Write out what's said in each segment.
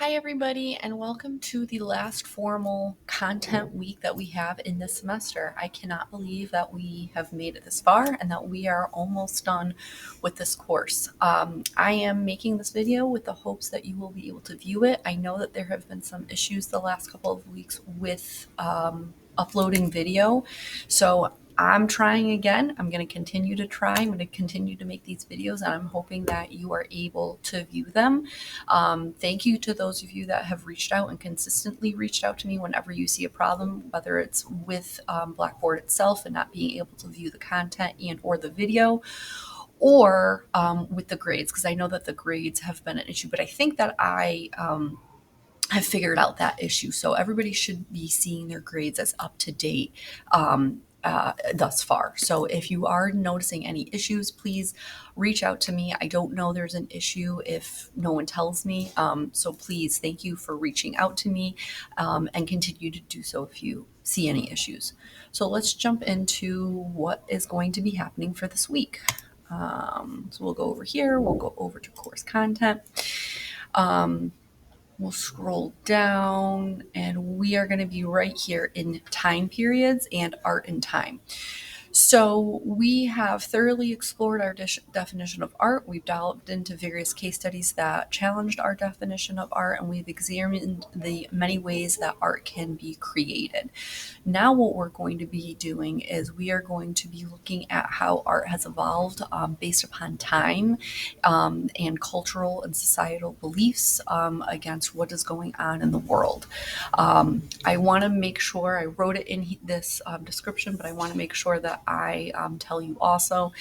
Hi, everybody, and welcome to the last formal content week that we have in this semester. I cannot believe that we have made it this far and that we are almost done with this course. I am making this video with the hopes that you will be able to view it. I know that there have been some issues the last couple of weeks with uploading video, so I'm trying again. I'm going to continue to try. I'm going to continue to make these videos, and I'm hoping that you are able to view them. Thank you to those of you that have reached out and consistently reached out to me whenever you see a problem, whether it's with Blackboard itself and not being able to view the content and or the video, or with the grades, because I know that the grades have been an issue, but I think that I have figured out that issue. So everybody should be seeing their grades as up to date thus far. So if you are noticing any issues, please reach out to me. I don't know there's an issue if no one tells me. So please, thank you for reaching out to me and continue to do so if you see any issues. So let's jump into what is going to be happening for this week. So we'll go over here, we'll go over to course content. We'll scroll down and we are going to be right here in time periods and art and time. So we have thoroughly explored our definition of art. We've delved into various case studies that challenged our definition of art, and we've examined the many ways that art can be created. Now what we're going to be doing is we are going to be looking at how art has evolved based upon time and cultural and societal beliefs against what is going on in the world. I want to make sure I wrote it in this description, but I want to make sure that I tell you also.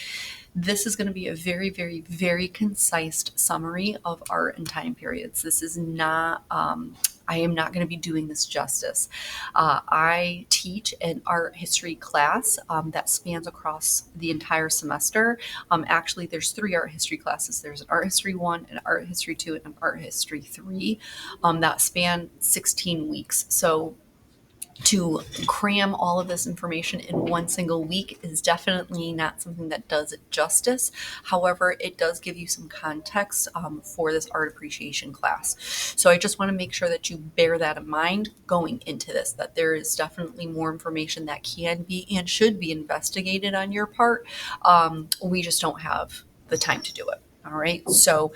This is going to be a very, very, very concise summary of art and time periods. This is not, I am not going to be doing this justice. I teach an art history class that spans across the entire semester. Actually, there's 3 art history classes. There's an art history 1, an art history 2, and an art history 3 that span 16 weeks. So to cram all of this information in one single week is definitely not something that does it justice. However, it does give you some context for this art appreciation class. So I just want to make sure that you bear that in mind going into this, that there is definitely more information that can be and should be investigated on your part. We just don't have the time to do it. All right. So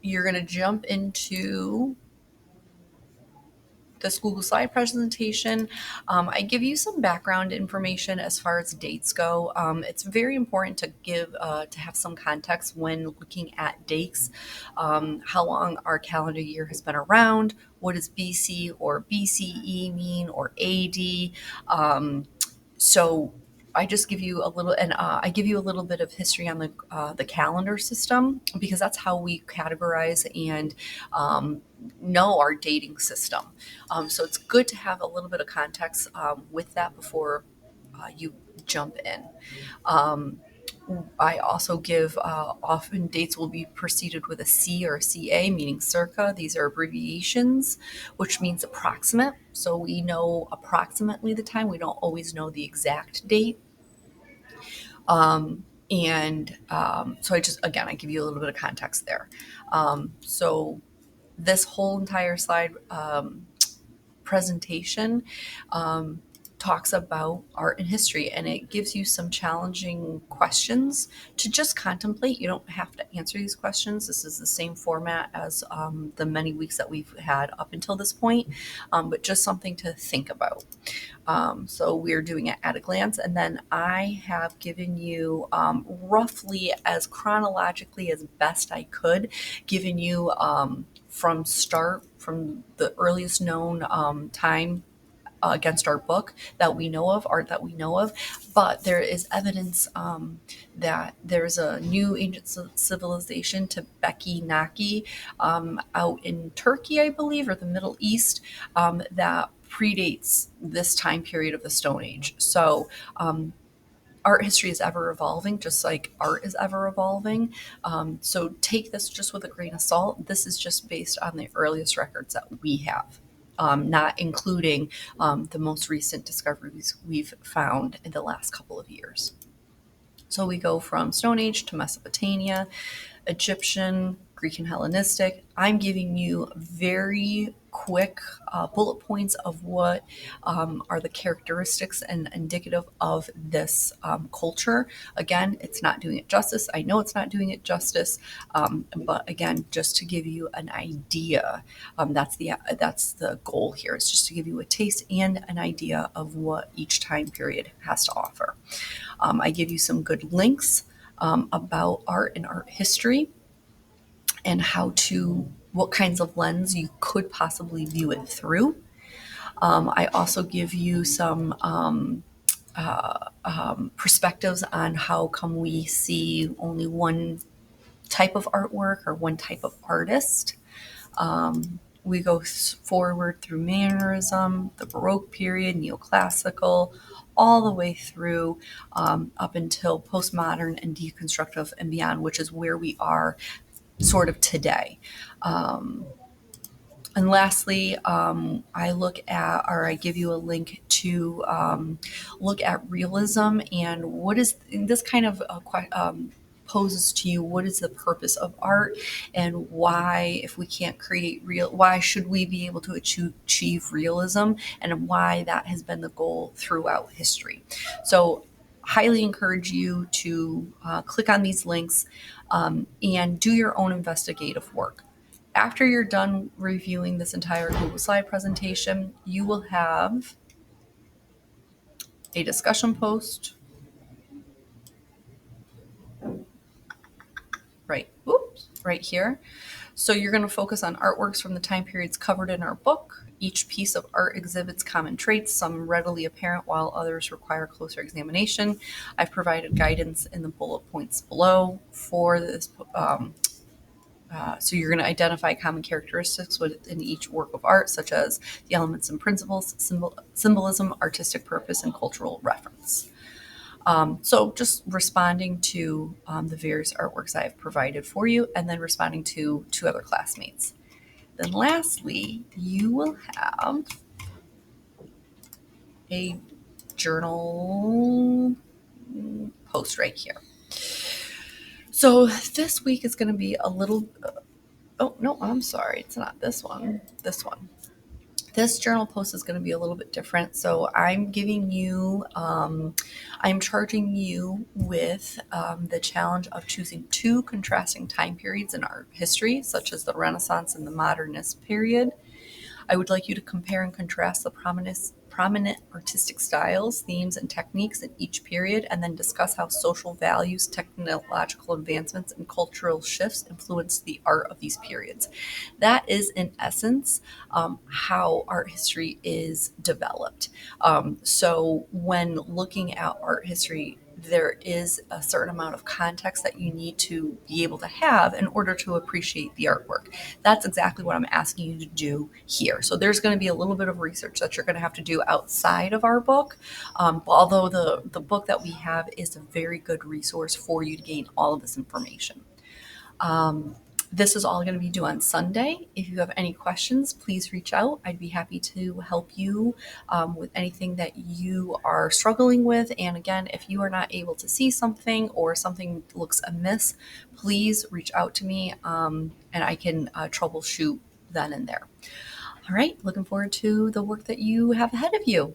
you're going to jump into this Google slide presentation. I give you some background information as far as dates go. It's very important to have some context when looking at dates, how long our calendar year has been around, what does BC or BCE mean, or AD. So I just give you a little, and I give you a little bit of history on the calendar system, because that's how we categorize and know our dating system. So it's good to have a little bit of context with that before you jump in. I also give often dates will be preceded with a C or a CA, meaning circa. These are abbreviations, which means approximate. So we know approximately the time. We don't always know the exact date. So I give you a little bit of context there. So this whole entire slide presentation talks about art and history, and it gives you some challenging questions to just contemplate. You don't have to answer these questions. This is the same format as the many weeks that we've had up until this point, but just something to think about. So we're doing it at a glance, and then I have given you roughly as chronologically as best I could, given you from the earliest known time against our book that we know of, art that we know of, but there is evidence that there's a new ancient civilization, Tebeki Naki, out in Turkey, I believe, or the Middle East, that predates this time period of the Stone Age. So art history is ever evolving, just like art is ever evolving. So take this just with a grain of salt. This is just based on the earliest records that we have. Not including the most recent discoveries we've found in the last couple of years. So we go from Stone Age to Mesopotamia, Egyptian, Greek and Hellenistic. I'm giving you very quick bullet points of what are the characteristics and indicative of this culture. Again, it's not doing it justice. I know it's not doing it justice, but again, just to give you an idea, that's the goal here. Is just to give you a taste and an idea of what each time period has to offer. I give you some good links about art and art history and what kinds of lens you could possibly view it through. I also give you some perspectives on how come we see only one type of artwork or one type of artist. We go forward through Mannerism, the Baroque period, Neoclassical, all the way through up until postmodern and deconstructive and beyond, which is where we are sort of today. And lastly, I give you a link to look at realism and what is this kind of poses to you what is the purpose of art and why, if we can't create why should we be able to achieve realism, and why that has been the goal throughout history. So highly encourage you to click on these links and do your own investigative work. After you're done reviewing this entire Google slide presentation, you will have a discussion post right here. So you're going to focus on artworks from the time periods covered in our book. Each piece of art exhibits common traits, some readily apparent while others require closer examination. I've provided guidance in the bullet points below for this. So you're going to identify common characteristics within each work of art, such as the elements and principles, symbolism, artistic purpose, and cultural reference. So just responding to the various artworks I have provided for you, and then responding to two other classmates. Then lastly, you will have a journal post right here. So this week is going to be a little, oh no, I'm sorry, it's not this one, this one. This journal post is going to be a little bit different. So I'm giving you, I'm charging you with the challenge of choosing two contrasting time periods in art history, such as the Renaissance and the Modernist period. I would like you to compare and contrast the prominent artistic styles, themes, and techniques in each period, and then discuss how social values, technological advancements, and cultural shifts influence the art of these periods. That is, in essence, how art history is developed. So when looking at art history, there is a certain amount of context that you need to be able to have in order to appreciate the artwork. That's exactly what I'm asking you to do here. So there's going to be a little bit of research that you're going to have to do outside of our book, although the book that we have is a very good resource for you to gain all of this information. This is all going to be due on Sunday. If you have any questions, please reach out. I'd be happy to help you with anything that you are struggling with. And again, if you are not able to see something or something looks amiss, please reach out to me and I can troubleshoot then and there. All right, looking forward to the work that you have ahead of you.